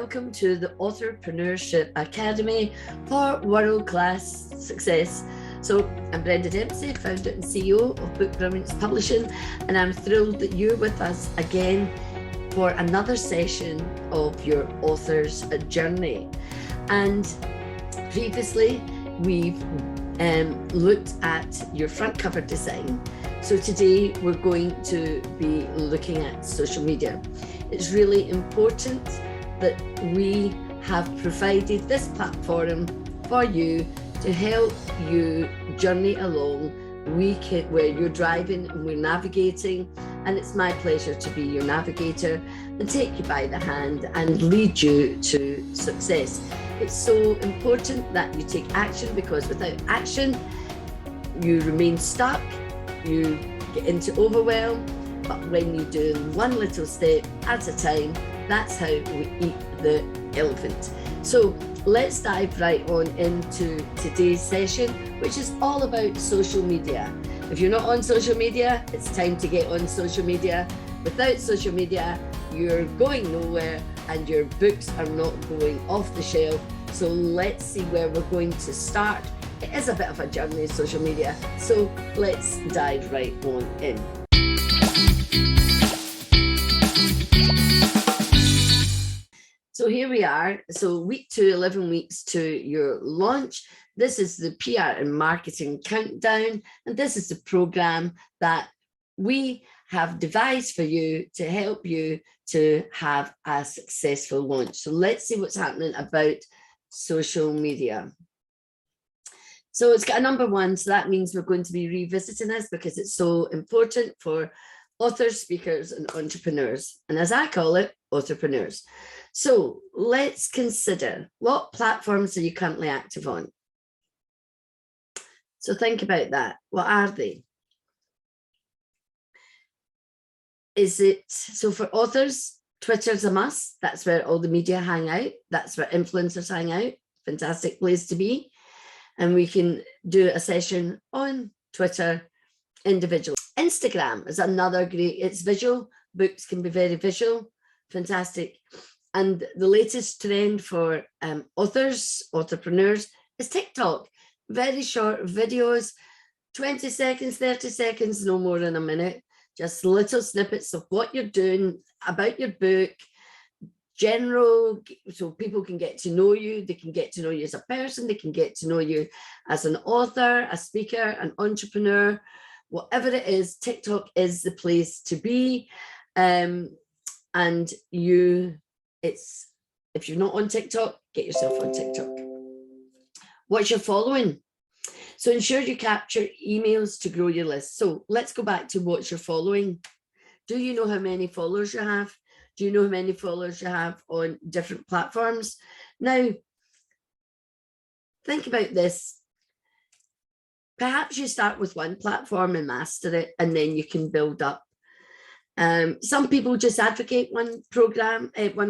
welcome to the Authorpreneurship Academy for world-class success. So I'm Brenda Dempsey, founder and CEO of Brilliance Publishing, and I'm thrilled that you're with us again for another session of your author's journey. And previously, we've looked at your front cover design. So today we're going to be looking at social media. It's really important that we have provided this platform for you to help you journey along where you're driving and we're navigating, and it's my pleasure to be your navigator and take you by the hand and lead you to success. It's so important that you take action, because without action you remain stuck, you get into overwhelm. But when you do one little step at a time, that's how we eat the elephant. So let's dive right on into today's session, which is all about social media. If you're not on social media, it's time to get on social media. Without social media, you're going nowhere and your books are not going off the shelf. So let's see where we're going to start. It is a bit of a journey in social media. So let's dive right on in. So here we are. So week 2, 11 weeks to your launch. This is the PR and marketing countdown. And this is the program that we have devised for you to help you to have a successful launch. So let's see what's happening about social media. So it's got a number 1. So that means we're going to be revisiting this because it's so important for authors, speakers, and entrepreneurs. And as I call it, authorpreneurs. So let's consider, what platforms are you currently active on? So think about that. What are they? Is it, so for authors, Twitter's a must. That's where all the media hang out. That's where influencers hang out. Fantastic place to be. And we can do a session on Twitter individually. Instagram is another great, it's visual. Books can be very visual. Fantastic. And the latest trend for authors, entrepreneurs, is TikTok. Very short videos, 20 seconds, 30 seconds, no more than a minute. Just little snippets of what you're doing, about your book, general, so people can get to know you. They can get to know you as a person. They can get to know you as an author, a speaker, an entrepreneur. Whatever it is, TikTok is the place to be. And if you're not on TikTok, get yourself on TikTok. What's your following? So ensure you capture emails to grow your list. So let's go back to what's your following. Do you know how many followers you have? Do you know how many followers you have on different platforms? Now, think about this. Perhaps you start with one platform and master it, and then you can build up. Some people just advocate one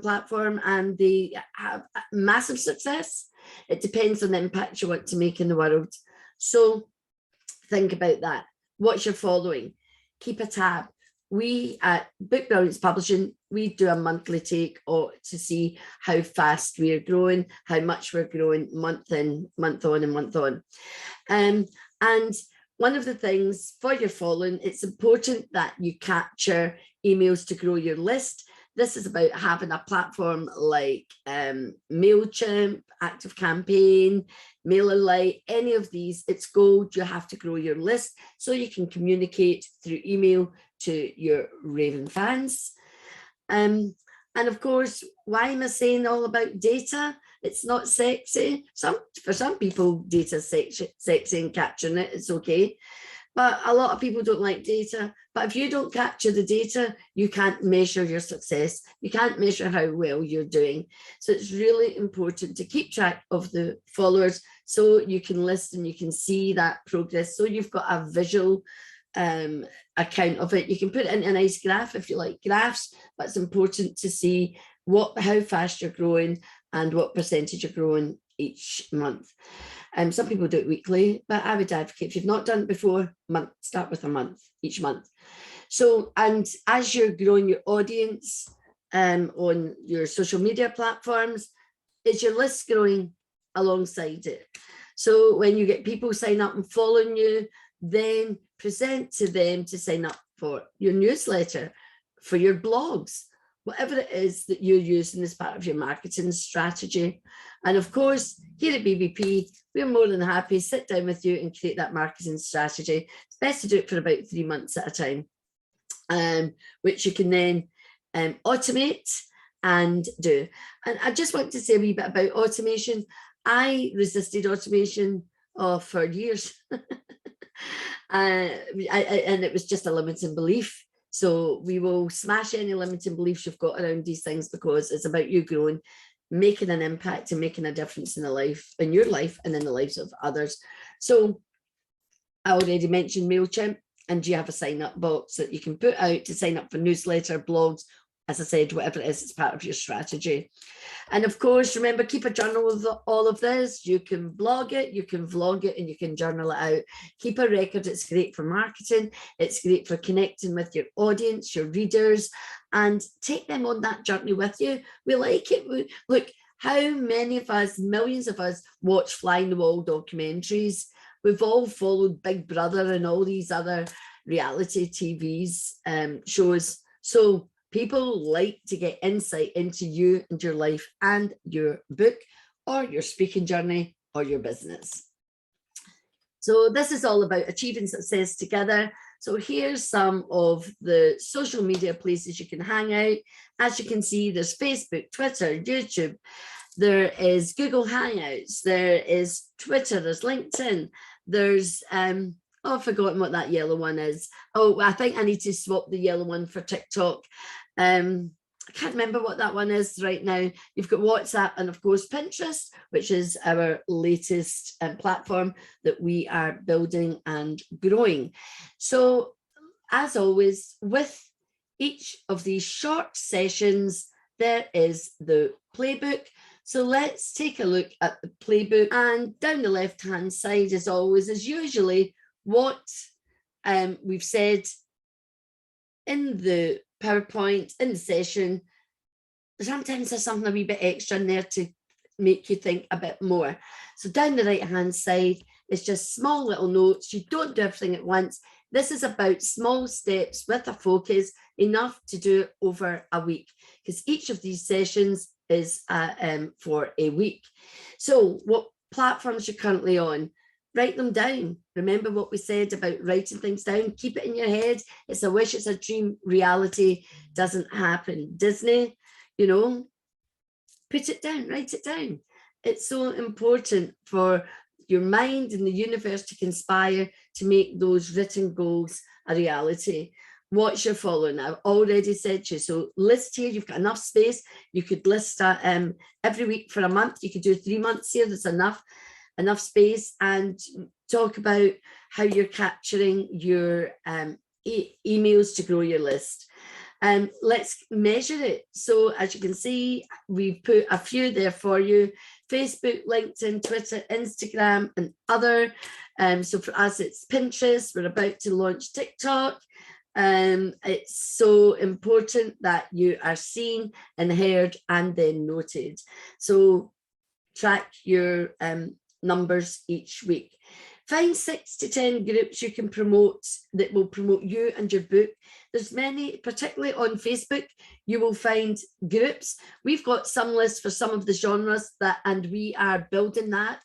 platform, and they have massive success. It depends on the impact you want to make in the world. So think about that. What's your following? Keep a tab. We at Brilliance Publishing, we do a monthly take to see how fast we are growing, how much we're growing month in, month on and month on. And one of the things for your following, it's important that you capture emails to grow your list. This is about having a platform like MailChimp, ActiveCampaign, MailerLite, any of these. It's gold. You have to grow your list so you can communicate through email to your raving fans. And of course, why am I saying all about data? It's not sexy. For some people, data is sexy and capturing it, it's okay. But a lot of people don't like data. But if you don't capture the data, you can't measure your success. You can't measure how well you're doing. So it's really important to keep track of the followers so you can list and you can see that progress. So you've got a visual account of it. You can put it in a nice graph if you like graphs, but it's important to see how fast you're growing and what percentage you're growing each month. Some people do it weekly, but I would advocate, if you've not done it before, start with a month, each month. So, and as you're growing your audience, on your social media platforms? Is your list growing alongside it? So when you get people sign up and following you, then present to them to sign up for your newsletter, for your blogs, whatever it is that you're using as part of your marketing strategy. And of course, here at BBP, we're more than happy to sit down with you and create that marketing strategy. It's best to do it for about 3 months at a time, which you can then automate and do. And I just want to say a wee bit about automation. I resisted automation for years. And it was just a limiting belief. So we will smash any limiting beliefs you've got around these things, because it's about you growing, making an impact and making a difference in your life and in the lives of others. So I already mentioned MailChimp, and you have a sign up box that you can put out to sign up for newsletter, blogs, as I said, whatever it is, it's part of your strategy. And of course, remember, keep a journal of all of this. You can blog it, you can vlog it, and you can journal it out. Keep a record. It's great for marketing. It's great for connecting with your audience, your readers, and take them on that journey with you. We like it. Look, how many of us, millions of us, watch fly in the wall documentaries. We've all followed Big Brother and all these other reality TV's shows. So people like to get insight into you and your life and your book or your speaking journey or your business. So this is all about achieving success together. So here's some of the social media places you can hang out. As you can see, there's Facebook, Twitter, YouTube. There is Google Hangouts. There is Twitter. There's LinkedIn. There's I've forgotten what that yellow one is. Oh, I think I need to swap the yellow one for TikTok. I can't remember what that one is right now. You've got WhatsApp and of course Pinterest, which is our latest platform that we are building and growing. So as always, with each of these short sessions, there is the playbook. So let's take a look at the playbook, and down the left-hand side, as always, is usually what we've said in the PowerPoint, in the session. Sometimes there's something a wee bit extra in there to make you think a bit more. So down the right-hand side, it's just small little notes. You don't do everything at once. This is about small steps with a focus, enough to do over a week, because each of these sessions is for a week. So what platforms you're currently on, write them down. Remember what we said about writing things down. Keep it in your head. It's a wish, it's a dream. Reality doesn't happen. Disney, you know, put it down, write it down. It's so important for your mind and the universe to conspire to make those written goals a reality. What's your following? I've already said to you. So list here, you've got enough space. You could list every week for a month. You could do 3 months here. There's enough space, and talk about how you're capturing your emails to grow your list. Let's measure it. So as you can see, we've put a few there for you: Facebook, LinkedIn, Twitter, Instagram, and other. So for us, it's Pinterest. We're about to launch TikTok. It's so important that you are seen and heard and then noted. So track your numbers each week. Find 6 to 10 groups you can promote that will promote you and your book. There's many, particularly on Facebook, you will find groups. We've got some lists for some of the genres and we are building that.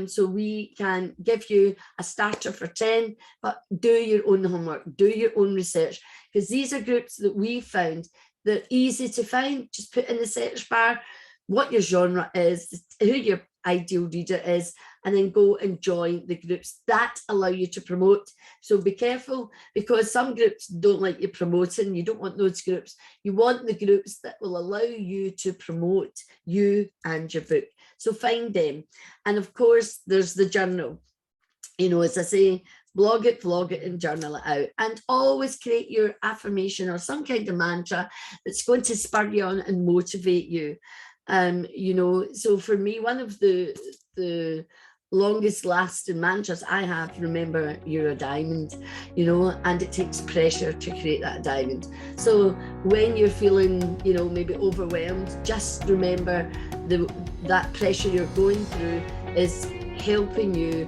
So we can give you a starter for 10, but do your own homework, do your own research, because these are groups that we found that are easy to find. Just put in the search bar what your genre is, who your ideal reader is, and then go and join the groups that allow you to promote. So be careful, because some groups don't like you promoting. You don't want those groups. You want the groups that will allow you to promote you and your book. So find them. And of course, there's the journal. You know, as I say, blog it, vlog it, and journal it out. And always create your affirmation or some kind of mantra that's going to spur you on and motivate you. You know, so for me, one of the longest lasting mantras I have, remember you're a diamond, you know, and it takes pressure to create that diamond. So when you're feeling, you know, maybe overwhelmed, just remember that pressure you're going through is helping you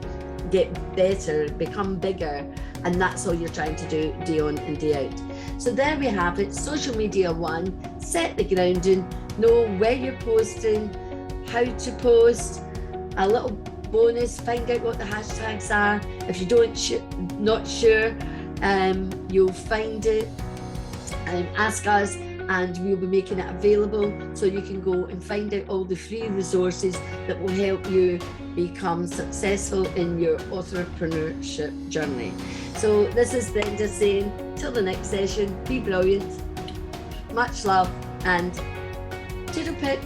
get better, become bigger, and that's all you're trying to do day on and day out. So there we have it, social media 1, set the grounding, know where you're posting, how to post, a little bonus, find out what the hashtags are. If you not sure, you'll find it, ask us, and we'll be making it available so you can go and find out all the free resources that will help you become successful in your entrepreneurship journey. So this is Brenda saying, till the next session, be brilliant, much love, and toodle pip.